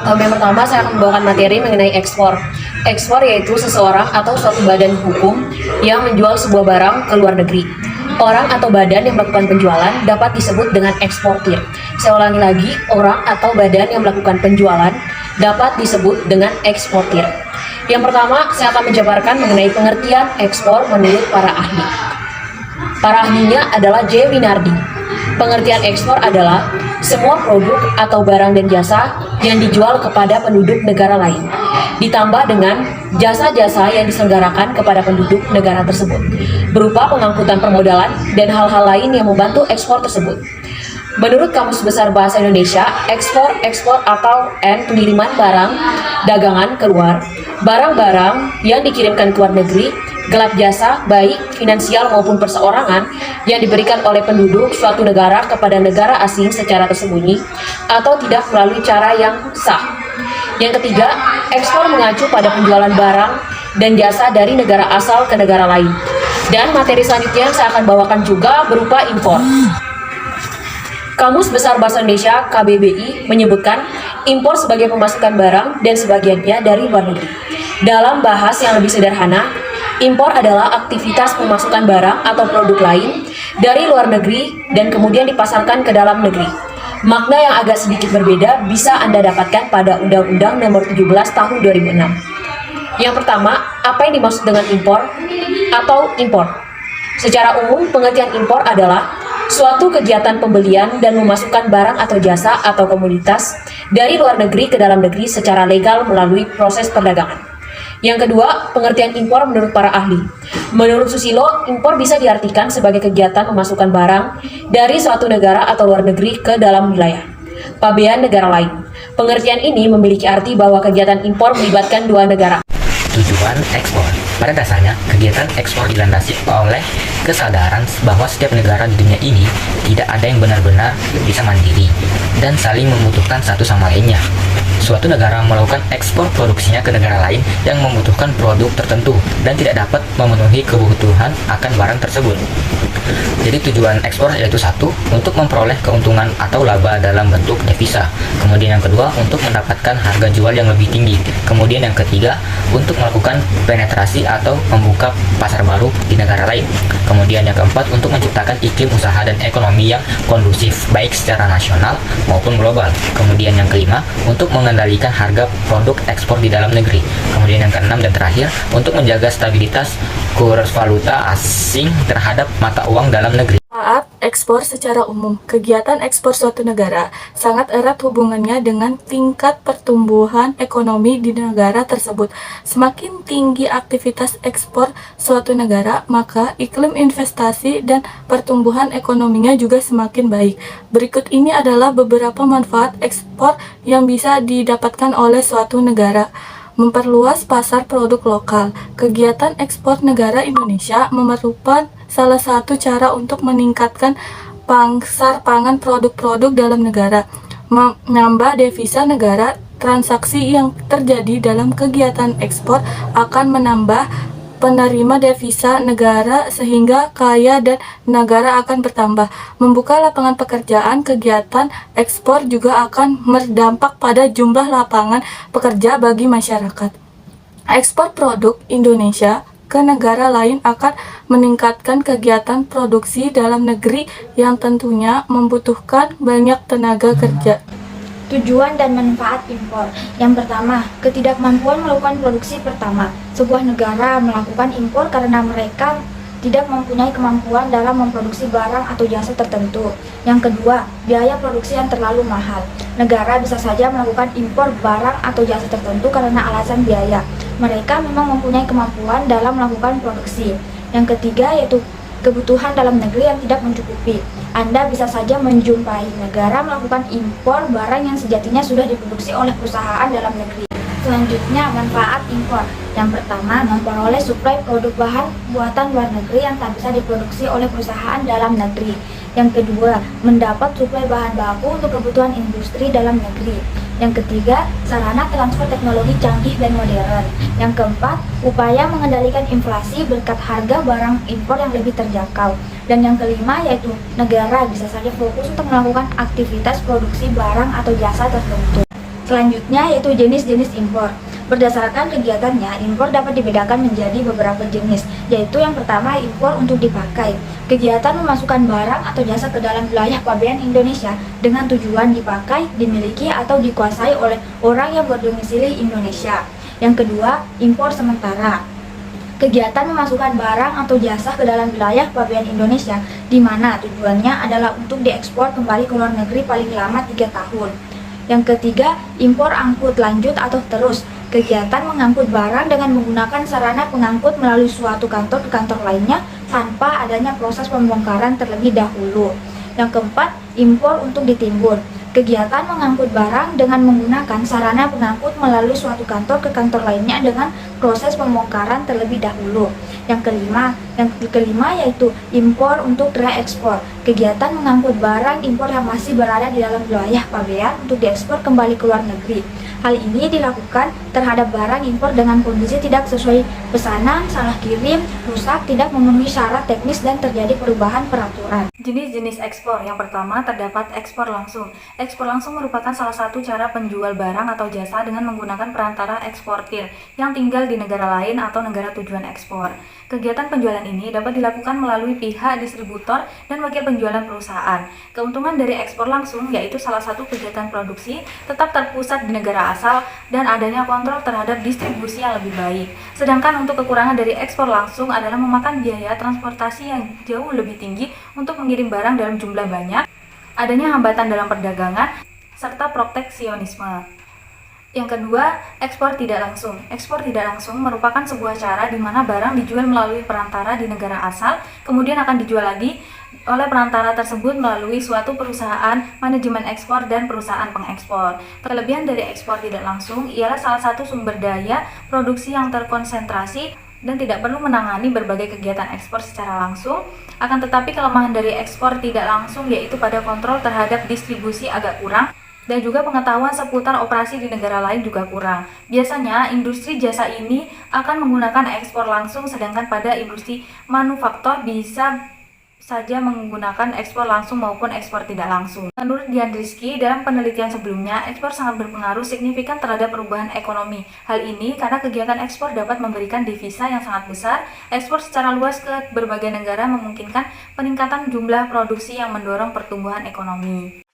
Yang pertama, saya akan membawakan materi mengenai ekspor. Ekspor yaitu seseorang atau suatu badan hukum yang menjual sebuah barang ke luar negeri. Orang atau badan yang melakukan penjualan dapat disebut dengan eksportir. Saya ulangi lagi, orang atau badan yang melakukan penjualan dapat disebut dengan eksportir. Yang pertama, saya akan menjabarkan mengenai pengertian ekspor menurut para ahli. Para ahlinya adalah J. Winardi. Pengertian ekspor adalah semua produk atau barang dan jasa yang dijual kepada penduduk negara lain, ditambah dengan jasa-jasa yang diselenggarakan kepada penduduk negara tersebut, berupa pengangkutan permodalan dan hal-hal lain yang membantu ekspor tersebut. Menurut Kamus Besar Bahasa Indonesia, ekspor atau pengiriman barang dagangan keluar, barang-barang yang dikirimkan ke luar negeri, gelap jasa baik finansial maupun perseorangan yang diberikan oleh penduduk suatu negara kepada negara asing secara tersembunyi atau tidak melalui cara yang sah. Yang ketiga, ekspor mengacu pada penjualan barang dan jasa dari negara asal ke negara lain. Dan materi selanjutnya yang saya akan bawakan juga berupa impor. Kamus Besar Bahasa Indonesia KBBI menyebutkan impor sebagai pemasukan barang dan sebagiannya dari luar negeri. Dalam bahas yang lebih sederhana, impor adalah aktivitas pemasukan barang atau produk lain dari luar negeri dan kemudian dipasarkan ke dalam negeri. Makna yang agak sedikit berbeda bisa Anda dapatkan pada Undang-Undang Nomor 17 Tahun 2006. Yang pertama, apa yang dimaksud dengan impor atau impor? Secara umum, pengertian impor adalah suatu kegiatan pembelian dan memasukkan barang atau jasa atau komoditas dari luar negeri ke dalam negeri secara legal melalui proses perdagangan. Yang kedua, pengertian impor menurut para ahli. Menurut Susilo, impor bisa diartikan sebagai kegiatan memasukkan barang dari suatu negara atau luar negeri ke dalam wilayah pabean negara lain. Pengertian ini memiliki arti bahwa kegiatan impor melibatkan dua negara. Tujuan ekspor. Pada dasarnya, kegiatan ekspor dilandasi oleh kesadaran bahwa setiap negara di dunia ini tidak ada yang benar-benar bisa mandiri dan saling membutuhkan satu sama lainnya. Suatu negara melakukan ekspor produksinya ke negara lain yang membutuhkan produk tertentu dan tidak dapat memenuhi kebutuhan akan barang tersebut. Jadi tujuan ekspor yaitu satu, untuk memperoleh keuntungan atau laba dalam bentuk devisa. Kemudian yang kedua, untuk mendapatkan harga jual yang lebih tinggi. Kemudian yang ketiga, untuk melakukan penetrasi atau membuka pasar baru di negara lain. Kemudian yang keempat, untuk menciptakan iklim usaha dan ekonomi yang kondusif, baik secara nasional maupun global. Kemudian yang kelima, untuk mengendalikan harga produk ekspor di dalam negeri. Kemudian yang keenam dan terakhir, untuk menjaga stabilitas kurs valuta asing terhadap mata uang dalam negeri. Saat ekspor secara umum, kegiatan ekspor suatu negara sangat erat hubungannya dengan tingkat pertumbuhan ekonomi di negara tersebut. Semakin tinggi aktivitas ekspor suatu negara, maka iklim investasi dan pertumbuhan ekonominya juga semakin baik. Berikut ini adalah beberapa manfaat ekspor yang bisa didapatkan oleh suatu negara. Memperluas pasar produk lokal. Kegiatan ekspor negara Indonesia merupakan salah satu cara untuk meningkatkan pasar pangan produk-produk dalam negara, menambah devisa negara. Transaksi yang terjadi dalam kegiatan ekspor akan menambah penerima devisa negara sehingga kaya dan negara akan bertambah. Membuka lapangan pekerjaan, kegiatan ekspor juga akan berdampak pada jumlah lapangan pekerja bagi masyarakat. Ekspor produk Indonesia ke negara lain akan meningkatkan kegiatan produksi dalam negeri yang tentunya membutuhkan banyak tenaga kerja. Tujuan dan manfaat impor. Yang pertama, ketidakmampuan melakukan produksi pertama. Sebuah negara melakukan impor karena mereka tidak mempunyai kemampuan dalam memproduksi barang atau jasa tertentu. Yang kedua, biaya produksi yang terlalu mahal. Negara bisa saja melakukan impor barang atau jasa tertentu karena alasan biaya. Mereka memang mempunyai kemampuan dalam melakukan produksi. Yang ketiga yaitu kebutuhan dalam negeri yang tidak mencukupi. Anda bisa saja menjumpai negara melakukan impor barang yang sejatinya sudah diproduksi oleh perusahaan dalam negeri. Selanjutnya, manfaat impor. Yang pertama, memperoleh suplai produk bahan buatan luar negeri yang tak bisa diproduksi oleh perusahaan dalam negeri. Yang kedua, mendapat suplai bahan baku untuk kebutuhan industri dalam negeri. Yang ketiga, sarana transfer teknologi canggih dan modern. Yang keempat, upaya mengendalikan inflasi berkat harga barang impor yang lebih terjangkau. Dan yang kelima yaitu negara bisa saja fokus untuk melakukan aktivitas produksi barang atau jasa tertentu. Selanjutnya yaitu jenis-jenis impor. Berdasarkan kegiatannya, impor dapat dibedakan menjadi beberapa jenis, yaitu yang pertama impor untuk dipakai. Kegiatan memasukkan barang atau jasa ke dalam wilayah pabean Indonesia dengan tujuan dipakai, dimiliki, atau dikuasai oleh orang yang berdomisili Indonesia. Yang kedua, impor sementara. Kegiatan memasukkan barang atau jasa ke dalam wilayah pabean Indonesia, di mana tujuannya adalah untuk diekspor kembali ke luar negeri paling lama 3 tahun. Yang ketiga, impor angkut lanjut atau terus. Kegiatan mengangkut barang dengan menggunakan sarana pengangkut melalui suatu kantor ke kantor lainnya tanpa adanya proses pembongkaran terlebih dahulu. Yang keempat, impor untuk ditimbun. Kegiatan mengangkut barang dengan menggunakan sarana pengangkut melalui suatu kantor ke kantor lainnya dengan proses pembongkaran terlebih dahulu. Yang kelima yaitu impor untuk reekspor. Kegiatan mengangkut barang impor yang masih berada di dalam wilayah pabean untuk diekspor kembali ke luar negeri. Hal ini dilakukan terhadap barang impor dengan kondisi tidak sesuai pesanan, salah kirim, rusak, tidak memenuhi syarat teknis, dan terjadi perubahan peraturan. Jenis-jenis ekspor. Yang pertama terdapat ekspor langsung. Ekspor langsung merupakan salah satu cara penjual barang atau jasa dengan menggunakan perantara eksportir yang tinggal di negara lain atau negara tujuan ekspor. Kegiatan penjualan ini dapat dilakukan melalui pihak distributor dan wakil penjualan perusahaan. Keuntungan dari ekspor langsung yaitu salah satu kegiatan produksi tetap terpusat di negara asal dan adanya kontrol terhadap distribusi yang lebih baik. Sedangkan untuk kekurangan dari ekspor langsung adalah memakan biaya transportasi yang jauh lebih tinggi untuk mengirim barang dalam jumlah banyak, adanya hambatan dalam perdagangan, serta proteksionisme. Yang kedua, ekspor tidak langsung. Ekspor tidak langsung merupakan sebuah cara di mana barang dijual melalui perantara di negara asal, kemudian akan dijual lagi oleh perantara tersebut melalui suatu perusahaan manajemen ekspor dan perusahaan pengekspor. Kelebihan dari ekspor tidak langsung ialah salah satu sumber daya produksi yang terkonsentrasi dan tidak perlu menangani berbagai kegiatan ekspor secara langsung. Akan tetapi kelemahan dari ekspor tidak langsung yaitu pada kontrol terhadap distribusi agak kurang, dan juga pengetahuan seputar operasi di negara lain juga kurang. Biasanya industri jasa ini akan menggunakan ekspor langsung, sedangkan pada industri manufaktur bisa saja menggunakan ekspor langsung maupun ekspor tidak langsung. Menurut Dian Rizky, dalam penelitian sebelumnya, ekspor sangat berpengaruh signifikan terhadap perubahan ekonomi. Hal ini karena kegiatan ekspor dapat memberikan devisa yang sangat besar. Ekspor secara luas ke berbagai negara memungkinkan peningkatan jumlah produksi yang mendorong pertumbuhan ekonomi.